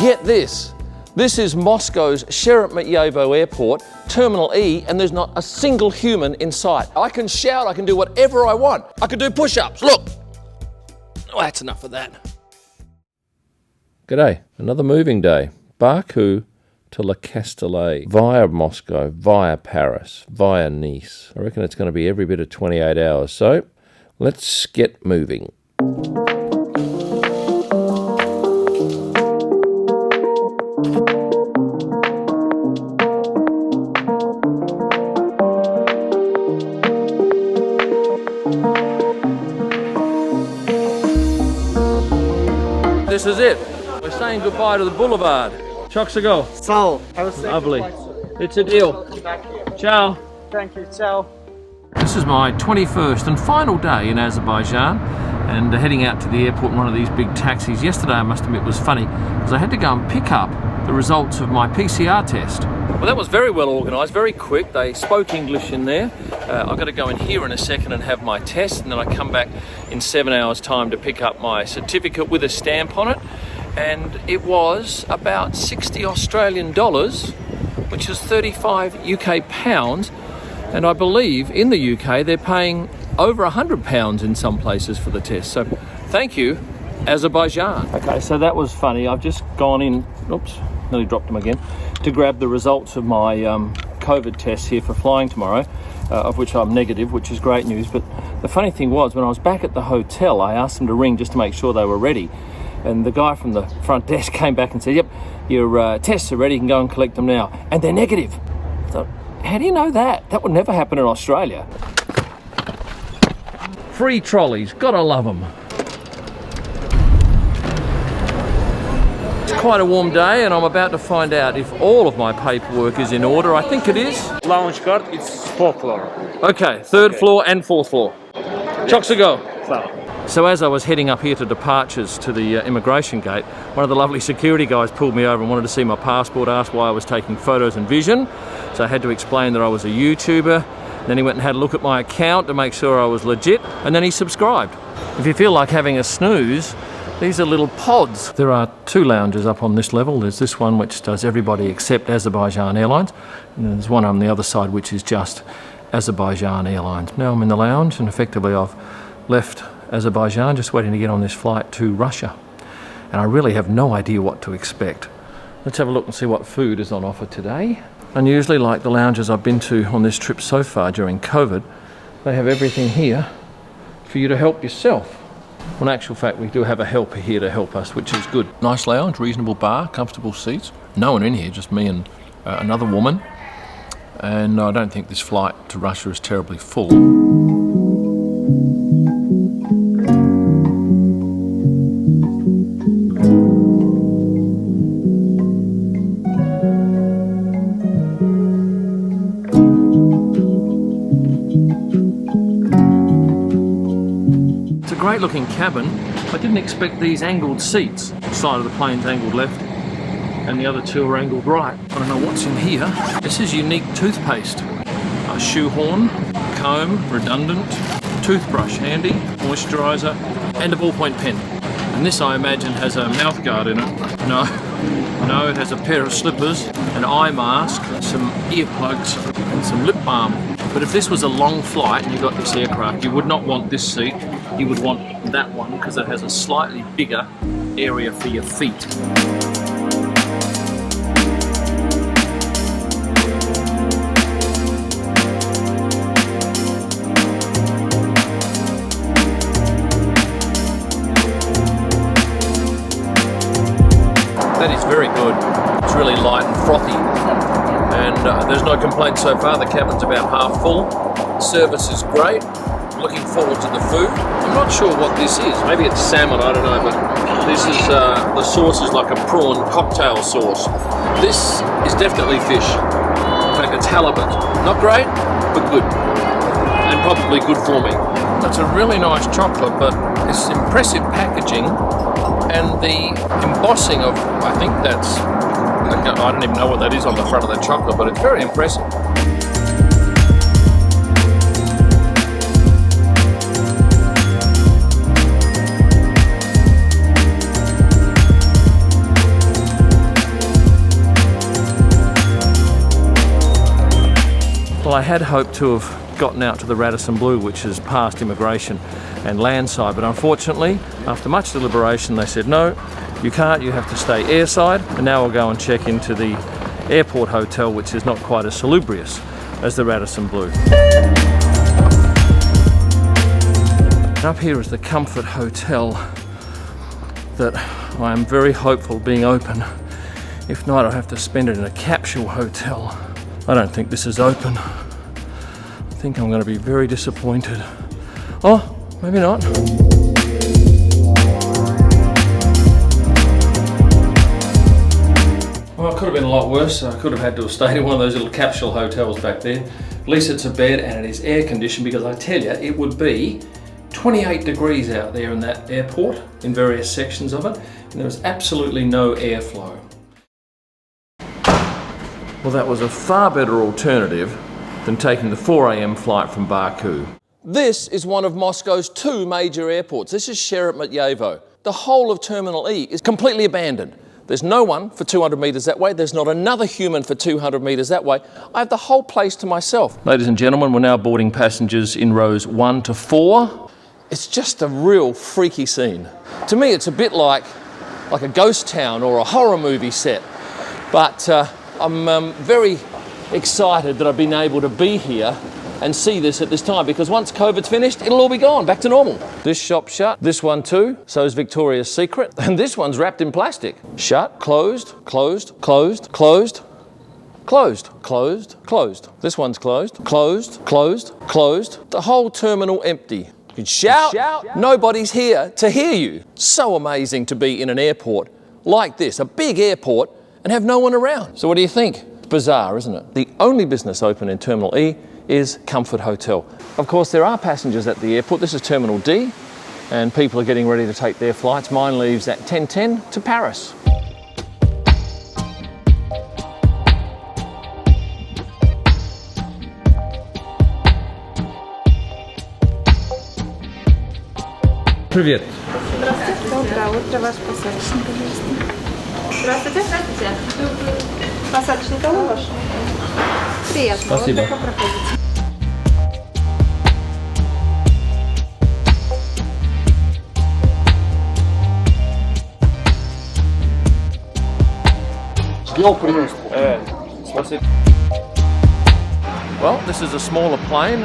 Get this. This is Moscow's Sheremetyevo Airport, Terminal E, and there's not a single human in sight. I can shout, I can do whatever I want. I can do push-ups, look. Oh, that's enough of that. G'day, another moving day. Baku to Le Castellet, via Moscow, via Paris, via Nice. I reckon it's going to be every bit of 28 hours, so let's get moving. This is it. We're saying goodbye to the boulevard. Chocks a go. So, I was lovely. It's a deal. Ciao. Thank you. Ciao. This is my 21st and final day in Azerbaijan, and heading out to the airport in one of these big taxis. Yesterday, I must admit, was funny because I had to go and pick up the results of my PCR test. Well, that was very well organised, very quick. They spoke English in there. I've got to go in here in a second and have my test, and then I come back in 7 hours' time to pick up my certificate with a stamp on it. And it was about 60 Australian dollars, which is 35 UK pounds. And I believe in the UK they're paying over £100 in some places for the test. So thank you, Azerbaijan. Okay, so that was funny. I've just gone in, oops, nearly dropped them again, to grab the results of my COVID test here for flying tomorrow, of which I'm negative, which is great news. But the funny thing was, when I was back at the hotel, I asked them to ring just to make sure they were ready. And the guy from the front desk came back and said, yep, your tests are ready, you can go and collect them now. And they're negative. So, how do you know that? That would never happen in Australia. Free trolleys, gotta love them. It's quite a warm day, and I'm about to find out if all of my paperwork is in order. I think it is. Lounge card, it's 4th floor. Okay, third floor and 4th floor. Chocks a go. So. So as I was heading up here to departures to the immigration gate, one of the lovely security guys pulled me over and wanted to see my passport, asked why I was taking photos and vision. So I had to explain that I was a YouTuber. Then he went and had a look at my account to make sure I was legit, and then he subscribed. If you feel like having a snooze, these are little pods. There are 2 lounges up on this level. There's this one which does everybody except Azerbaijan Airlines, and there's one on the other side which is just Azerbaijan Airlines. Now I'm in the lounge, and effectively I've left Azerbaijan, just waiting to get on this flight to Russia. And I really have no idea what to expect. Let's have a look and see what food is on offer today. Unusually, like the lounges I've been to on this trip so far during COVID, they have everything here for you to help yourself. Well, in actual fact, we do have a helper here to help us, which is good. Nice lounge, reasonable bar, comfortable seats. No one in here, just me and another woman. And I don't think this flight to Russia is terribly full. Great looking cabin. I didn't expect these angled seats. The side of the plane's angled left and the other 2 are angled right. I don't know what's in here. This is unique toothpaste. A shoehorn, comb, redundant, toothbrush handy, moisturiser, and a ballpoint pen. And this, I imagine, has a mouth guard in it. No, it has a pair of slippers, an eye mask, some earplugs, and some lip balm. But if this was a long flight and you got this aircraft, you would not want this seat. You would want that one because it has a slightly bigger area for your feet. That is very good. It's really light and frothy. And there's no complaints so far. The cabin's about half full. Service is great. Looking forward to the food. I'm not sure what this is. Maybe it's salmon, I don't know, but this is, the sauce is like a prawn cocktail sauce. This is definitely fish. In fact, it's halibut. Not great, but good. And probably good for me. That's a really nice chocolate, but it's impressive packaging. And the embossing of, I think that's, I don't even know what that is on the front of the chocolate, but it's very impressive. Well, I had hoped to have gotten out to the Radisson Blu, which is past immigration and landside, but unfortunately, after much deliberation, they said no, you can't, you have to stay airside, and now we'll go and check into the airport hotel, which is not quite as salubrious as the Radisson Blu. Up here is the Comfort Hotel that I am very hopeful being open. If not, I'll have to spend it in a capsule hotel. I don't think this is open. I think I'm going to be very disappointed. Oh, maybe not. Well, it could have been a lot worse. I could have had to have stayed in one of those little capsule hotels back there. At least it's a bed and it is air conditioned, because I tell you, it would be 28 degrees out there in that airport in various sections of it, and there was absolutely no airflow. Well, that was a far better alternative than taking the 4 AM flight from Baku. This is one of Moscow's 2 major airports. This is Sheremetyevo. The whole of Terminal E is completely abandoned. There's no one for 200 metres that way. There's not another human for 200 metres that way. I have the whole place to myself. Ladies and gentlemen, we're now boarding passengers in rows 1 to 4. It's just a real freaky scene. To me, it's a bit like a ghost town or a horror movie set. But I'm very excited that I've been able to be here and see this at this time, because once COVID's finished, it'll all be gone, back to normal. This shop's shut, this one too, so is Victoria's Secret, and this one's wrapped in plastic. Shut, closed, closed, closed, closed, closed, closed, closed. This one's closed, closed, closed, closed. The whole terminal empty. You can shout, nobody's here to hear you. So amazing to be in an airport like this, a big airport, and have no one around. So what do you think? It's bizarre, isn't it? The only business open in Terminal E is Comfort Hotel. Of course, there are passengers at the airport. This is Terminal D, and people are getting ready to take their flights. Mine leaves at 10:10 to Paris. Привет. Здравствуйте. Доброе утро. Ваш посадочный, пожалуйста. Здравствуйте. Здравствуйте. Посадочный талон ваш? Приятно. Спасибо. Вот только проходите. Сделал приветствие. Спасибо. Well, this is a smaller plane.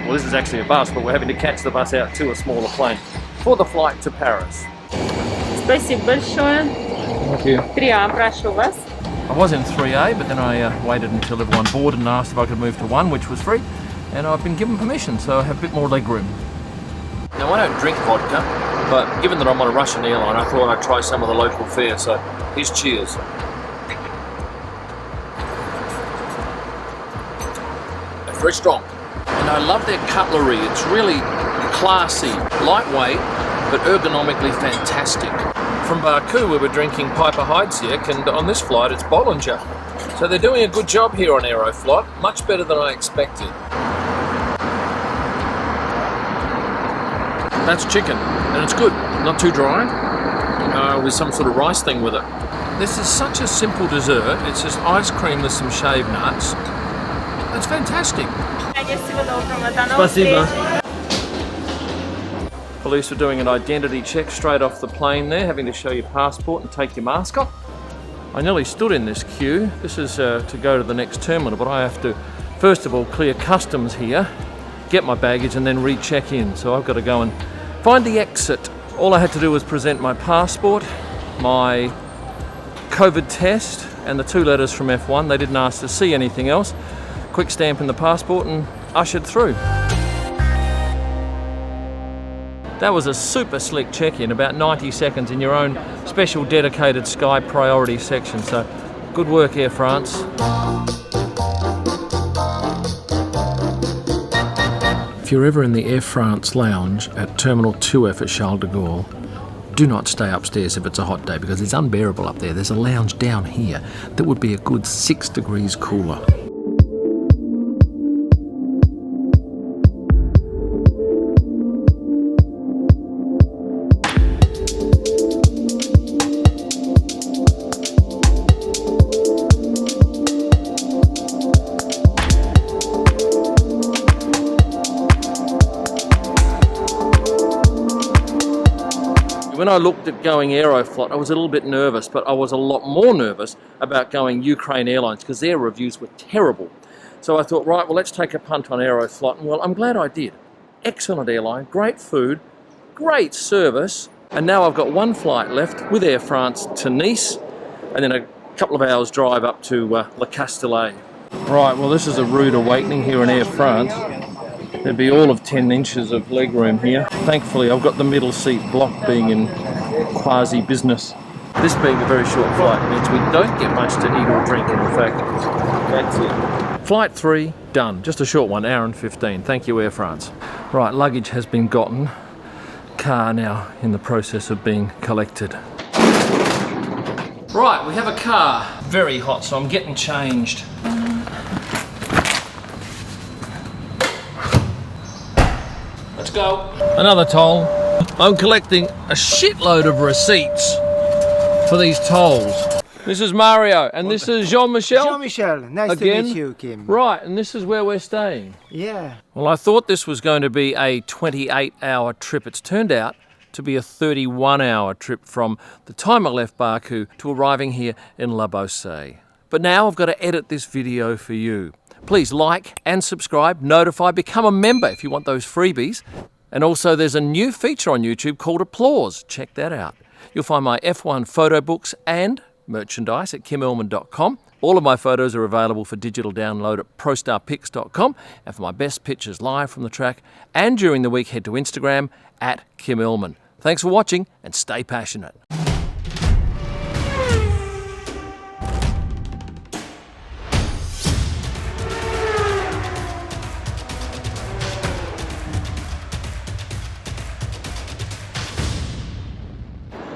Well, this is actually a bus, but we're having to catch the bus out to a smaller plane for the flight to Paris. Спасибо большое. Thank you. 3А, прошу вас. I was in 3A, but then I waited until everyone boarded and asked if I could move to 1, which was free, and I've been given permission, so I have a bit more leg room. Now, I don't drink vodka, but given that I'm on a Russian airline, I thought I'd try some of the local fare, so here's cheers. It's very strong. And I love their cutlery. It's really classy, lightweight, but ergonomically fantastic. From Baku, we were drinking Piper Heidsieck, and on this flight, it's Bollinger. So they're doing a good job here on Aeroflot, much better than I expected. That's chicken, and it's good, not too dry, with some sort of rice thing with it. This is such a simple dessert. It's just ice cream with some shaved nuts. It's fantastic. Спасибо. Police are doing an identity check straight off the plane there, having to show your passport and take your mask off. I nearly stood in this queue. This is to go to the next terminal, but I have to, first of all, clear customs here, get my baggage, and then recheck in. So I've got to go and find the exit. All I had to do was present my passport, my COVID test, and the 2 letters from F1. They didn't ask to see anything else. Quick stamp in the passport and ushered through. That was a super slick check-in, about 90 seconds in your own special dedicated Sky priority section. So good work, Air France. If you're ever in the Air France lounge at Terminal 2F at Charles de Gaulle, do not stay upstairs if it's a hot day, because it's unbearable up there. There's a lounge down here that would be a good 6 degrees cooler. when I looked at going Aeroflot, I was a little bit nervous, but I was a lot more nervous about going Ukraine Airlines because their reviews were terrible. So I thought, right, well, let's take a punt on Aeroflot, and well, I'm glad I did. Excellent airline, great food, great service, and now I've got one flight left with Air France to Nice, and then a couple of hours drive up to Le Castellet. Right, well, this is a rude awakening here in Air France. There'd be all of 10 inches of legroom here. Thankfully, I've got the middle seat blocked, being in quasi-business. This being a very short flight means we don't get much to eat or drink, in fact. That's it. Flight 3, done. Just a short one, hour and 15. Thank you, Air France. Right, luggage has been gotten. Car now in the process of being collected. Right, we have a car. Very hot, so I'm getting changed. Let's go. Another toll. I'm collecting a shitload of receipts for these tolls. This is Mario, and this is Jean-Michel. Jean-Michel, nice Again? to meet you, Kim. Right, and this is where we're staying. Yeah. Well, I thought this was going to be a 28-hour trip. It's turned out to be a 31-hour trip from the time I left Baku to arriving here in La Beauce. But now I've got to edit this video for you. Please like and subscribe, notify, become a member if you want those freebies. And also there's a new feature on YouTube called Applause. Check that out. You'll find my F1 photo books and merchandise at kimillman.com. All of my photos are available for digital download at prostarpics.com. And for my best pictures live from the track and during the week, head to Instagram at Kim Illman. Thanks for watching and stay passionate.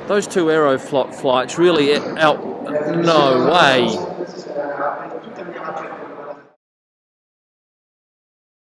Those two Aeroflot flights really out, no way.